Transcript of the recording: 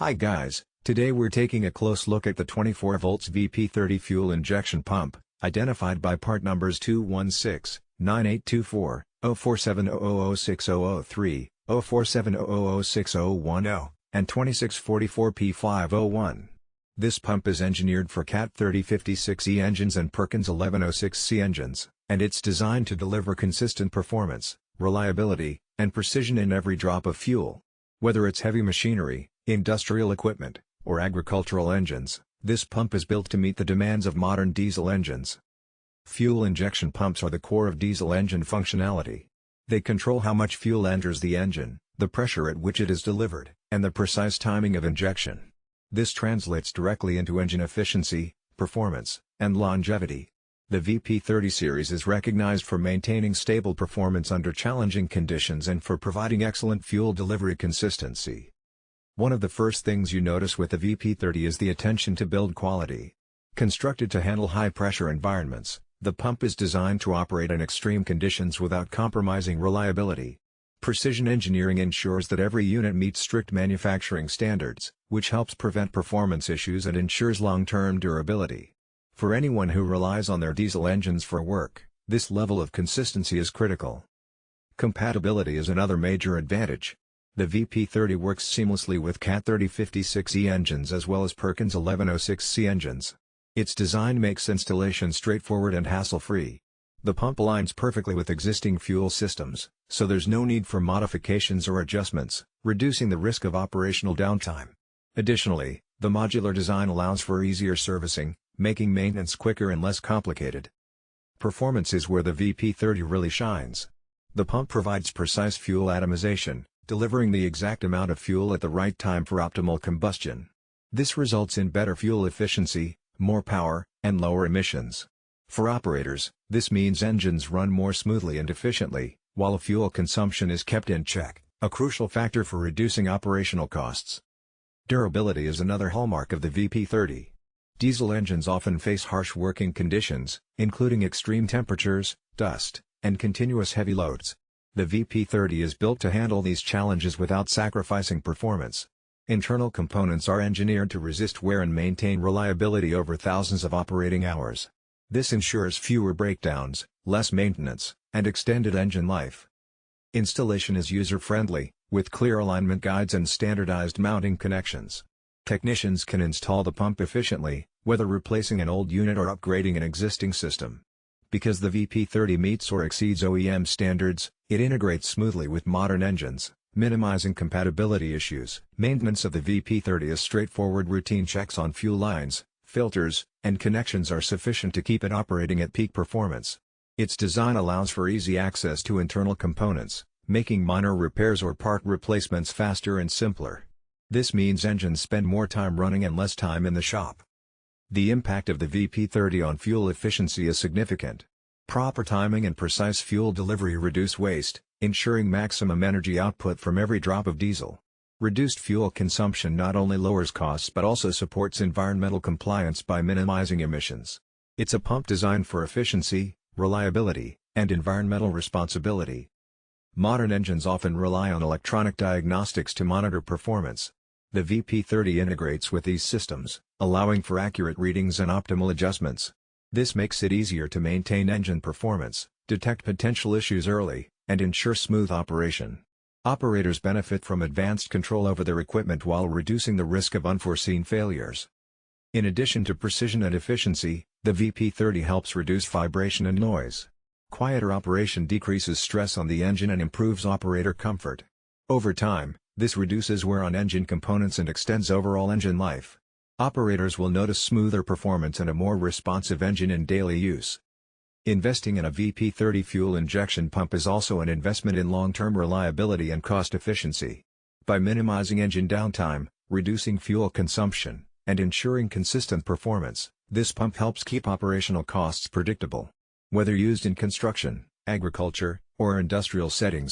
Hi guys, today we're taking a close look at the 24 volts VP30 fuel injection pump, identified by part numbers 216-9824, 047006003, 047006010, and 2644P501. This pump is engineered for Cat 3056E engines and Perkins 1106C engines, and it's designed to deliver consistent performance, reliability, and precision in every drop of fuel. Whether it's heavy machinery, industrial equipment, or agricultural engines, this pump is built to meet the demands of modern diesel engines. Fuel injection pumps are the core of diesel engine functionality. They control how much fuel enters the engine, the pressure at which it is delivered, and the precise timing of injection. This translates directly into engine efficiency, performance, and longevity. The VP30 series is recognized for maintaining stable performance under challenging conditions and for providing excellent fuel delivery consistency. One of the first things you notice with the VP30 is the attention to build quality. Constructed to handle high-pressure environments, the pump is designed to operate in extreme conditions without compromising reliability. Precision engineering ensures that every unit meets strict manufacturing standards, which helps prevent performance issues and ensures long-term durability. For anyone who relies on their diesel engines for work, this level of consistency is critical. Compatibility is another major advantage. The VP30 works seamlessly with Cat 3056E engines as well as Perkins 1106C engines. Its design makes installation straightforward and hassle-free. The pump aligns perfectly with existing fuel systems, so there's no need for modifications or adjustments, reducing the risk of operational downtime. Additionally, the modular design allows for easier servicing, making maintenance quicker and less complicated. Performance is where the VP30 really shines. The pump provides precise fuel atomization, delivering the exact amount of fuel at the right time for optimal combustion. This results in better fuel efficiency, more power, and lower emissions. For operators, this means engines run more smoothly and efficiently, while fuel consumption is kept in check, a crucial factor for reducing operational costs. Durability is another hallmark of the VP30. Diesel engines often face harsh working conditions, including extreme temperatures, dust, and continuous heavy loads. The VP30 is built to handle these challenges without sacrificing performance. Internal components are engineered to resist wear and maintain reliability over thousands of operating hours. This ensures fewer breakdowns, less maintenance, and extended engine life. Installation is user-friendly, with clear alignment guides and standardized mounting connections. Technicians can install the pump efficiently, whether replacing an old unit or upgrading an existing system. Because the VP30 meets or exceeds OEM standards, it integrates smoothly with modern engines, minimizing compatibility issues. Maintenance of the VP30 is straightforward. Routine checks on fuel lines, filters, and connections are sufficient to keep it operating at peak performance. Its design allows for easy access to internal components, making minor repairs or part replacements faster and simpler. This means engines spend more time running and less time in the shop. The impact of the VP30 on fuel efficiency is significant. Proper timing and precise fuel delivery reduce waste, ensuring maximum energy output from every drop of diesel. Reduced fuel consumption not only lowers costs but also supports environmental compliance by minimizing emissions. It's a pump designed for efficiency, reliability, and environmental responsibility. Modern engines often rely on electronic diagnostics to monitor performance. The VP30 integrates with these systems, allowing for accurate readings and optimal adjustments. This makes it easier to maintain engine performance, detect potential issues early, and ensure smooth operation. Operators benefit from advanced control over their equipment while reducing the risk of unforeseen failures. In addition to precision and efficiency, the VP30 helps reduce vibration and noise. Quieter operation decreases stress on the engine and improves operator comfort. Over time, this reduces wear on engine components and extends overall engine life. Operators will notice smoother performance and a more responsive engine in daily use. Investing in a VP30 fuel injection pump is also an investment in long-term reliability and cost efficiency. By minimizing engine downtime, reducing fuel consumption, and ensuring consistent performance, this pump helps keep operational costs predictable. Whether used in construction, agriculture, or industrial settings,